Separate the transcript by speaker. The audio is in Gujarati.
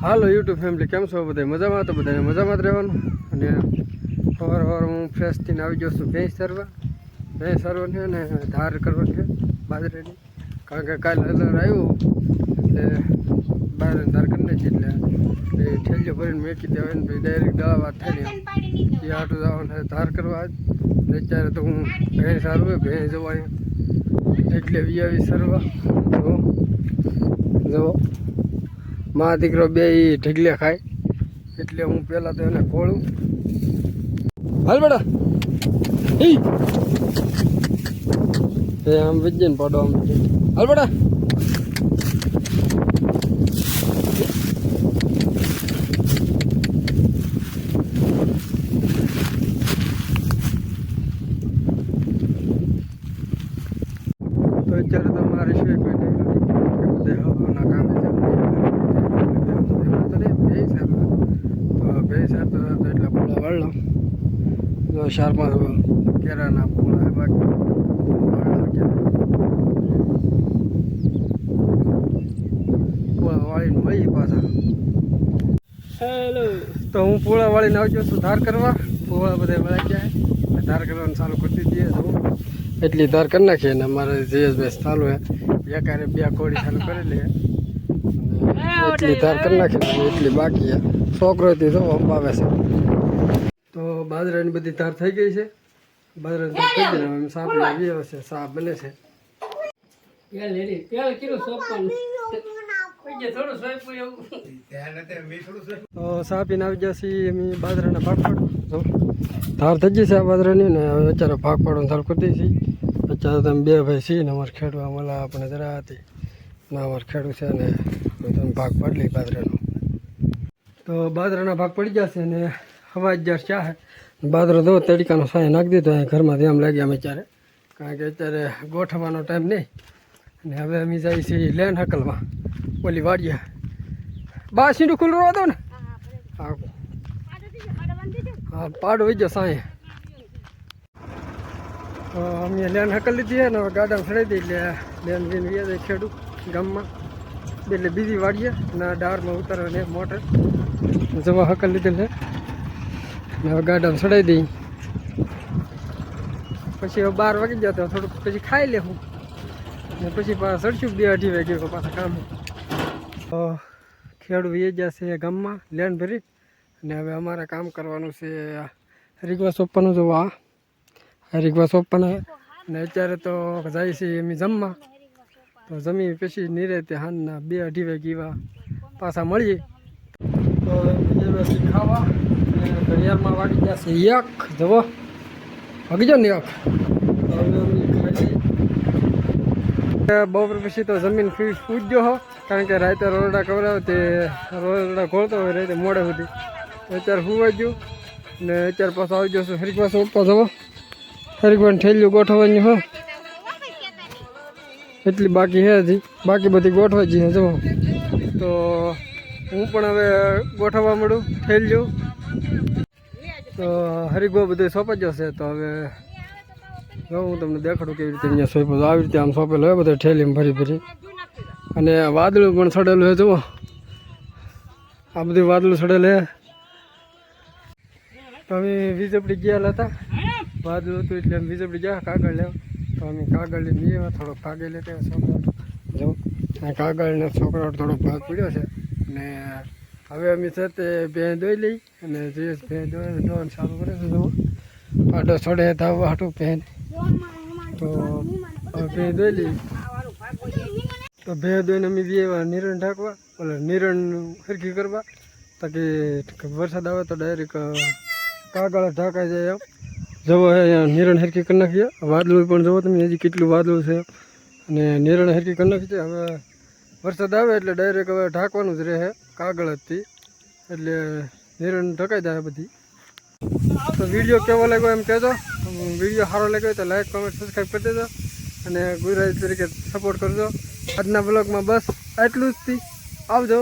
Speaker 1: હાલો યુટ્યુબ ફેમિલી, કેમ છો બધા? મજામાં? તો બધાને મજામાં જ રહેવાનું. અને સવાર હું ફ્રેશ થઈને આવી જાઉં છું ભેંસ સરવાની અને ધાર કરવાની છે બાજરાની. કારણ કે કાલે અલર આવ્યું એટલે બાજરાની ધાર કરી નાખી, એટલે એ ઠેલીઓ ભરીને મેકી દેવાય ને પછી ડાયરેક્ટ દવા વાત થાય ને એ આટું જવાનું ધાર કરવા જ. અત્યારે તો હું ભેંસ સારું ભેંસ જવા અહીંયા એટલે વિયાવી સરવા જો મા દીકરો બે ઢગલે ખાય એટલે હું પહેલાં તો એને ખોળું. હાલ બેટા એ આમ વિજય ને પડો આમ હાલ બેટા. તો અત્યારે તો મારી સિવાય કોઈ નહીં બધા હવાના કામે છે. ભેંસ તો એટલા પૂળા વાળલો જો 4-5 કેરાના પૂળા બાકી પૂળા વાળીને મળી પાછા. હેલો, તો હું પૂળા વાળીને આવજો છું ધાર કરવા. પૂળા બધા વળાઈ જાય ધાર કરવાનું ચાલુ કરી દઈએ તો એટલી ધાર કરી નાખીએ ને અમારે જયેશભાઈ ચાલુ હે એકારે 2 કોડી ચાલુ કરી લઈએ એટલી ધાર કરી નાખી એટલી બાકી છે. છોકરોથી તો આવે છે. તો બાજરાની બધી ધાર થઈ ગઈ છે. બાજરાની ધાર થઈ ગઈ ને સાપ લાગી છે, સાપ બને છે. તો સાપ પીને આવી જશે એમ બાજરાના ભાગ પાડો. ધાર થઈ ગઈ છે આ બાજરાની ને હવે અત્યારે ભાગ પાડવાનું ચાલુ કરી દઈએ છીએ. અત્યારે તમે 2 ભાઈ છીએ ને અમારે ખેડવા મળા આપણે જરા હતી ના અમારે ખેડું છે ને તમે ભાગ પાડી લઈ બાજરાનો. તો બાજરાના ભાગ પડી જશે અને હવા 11 ચાહે બાજરો દો તડકાનો સાંય નાખી દીધો અહીં ઘરમાંથી એમ લાગ્યા અમે અત્યારે, કારણ કે અત્યારે ગોઠવવાનો ટાઈમ નહીં. અને હવે અમે જઈએ છીએ લેન હકલમાં ઓલી વાડીએ. બા સીંડું ખુલ્લું રહો દો ને. હા હા પાડો વહી ગયો સાંય. તો અમે લેન હકલ લીધી છે ને હવે ગાડામાં ચડાવી દઈ એટલે લેન લઈને વ્યા જાય ખેડૂત ગામમાં એટલે બીજી વાડીએ ના ડારમાં ઉતારવાની મોટર જવા હકલ લીધેલ છે ને હવે ગાડામાં ચડાવી દઈ. પછી હવે 12 વાગી ગયા તો થોડુંક પછી ખાઈ લેવું ને પછી પાછા ચડશું 2-2:30 વાગે પાછા કામ. તો ખેડૂત વી જશે ગામમાં લેન ભરી અને હવે અમારે કામ કરવાનું છે હરીગવા સોંપવાનું. જો આ હરીગવા સોંપવાના ને અત્યારે તો જાય છે એમ જમવા. તો જમી પછી નિરાતે હાંજના 2-2:30 વાગે એવા પાછા મળીએ. તો ખાવા ઘડિયાળમાં વાગી જશે 1 જવો વાગી જાવ ને 1. બપોર પછી તો જમીન પૂજજો હો, કારણ કે રાતે રોરડા કવરાવે તે રોરડા ઘોળતો હોય રાતે મોડે સુધી. અત્યારે સુવાઈ ગયું ને અત્યારે પાછો આવી જશો હરીગવા સોંપવા જવો. હરીગવાનું ઠેલ્યું ગોઠવવાની હો એટલી બાકી છે હજી, બાકી બધી ગોઠવાઈ જઈએ જવો. તો હું પણ હવે ગોઠવવા મળું ઠેલ્યું. તો હરીગો બધું સોંપાઈ જશે. તો હવે હું તમને દેખાડું કેવી રીતે અહીંયા સોંપ્યું. આવી રીતે આમ સોંપેલું હોય બધું ઠેલીમાં ભરી અને વાદળું પણ ચડેલું છે જુઓ. આ બધું વાદળું ચડેલું છે. તો અમે વીજળી ગયા હતા, વાદળું હતું એટલે અમે વીજળી ગયા કાગળ લેવા. તો અમે કાગળ લઈને ગયા, થોડોક કાગળ લેતા છોકરા જો કાગળને છોકરાઓ થોડોક ભાગ પડ્યો છે. અને હવે અમે છે તે ભેં દોઈ લઈ અને જે ભેં દોવાનું ચાલુ કરે છે જુઓ. પાડો છોડે ધાવવા હાટું ભેં. તો ભેં દોઈ લઈ. તો ભેં દોઈને અમે એવા નિરણ ઢાંકવા ઓલે નિરણ હરખી કરવા, તાકી વરસાદ આવે તો ડાયરેક્ટ કાગળ ઢાંકાઈ જાય એમ. જવો નિરણ હરખી કરી નાખીએ. વાદળું પણ જુઓ તમે હજી કેટલું વાદળું છે અને નિરણ હરખી કરી નાખી છે. હવે વરસાદ આવે એટલે ડાયરેક્ટ હવે ઢાંકવાનું જ રહે કાગળ હતી એટલે નિરણ ઢકાઈ જાય બધી. તો વિડીયો કેવો લાગ્યો એમ કહેજો. વિડીયો સારો લાગ્યો તો લાઈક કોમેન્ટ સબસ્ક્રાઈબ કરી દેજો અને ગુજરાતી તરીકે સપોર્ટ કરજો. આજના બ્લોગમાં બસ આટલું જ. આવજો.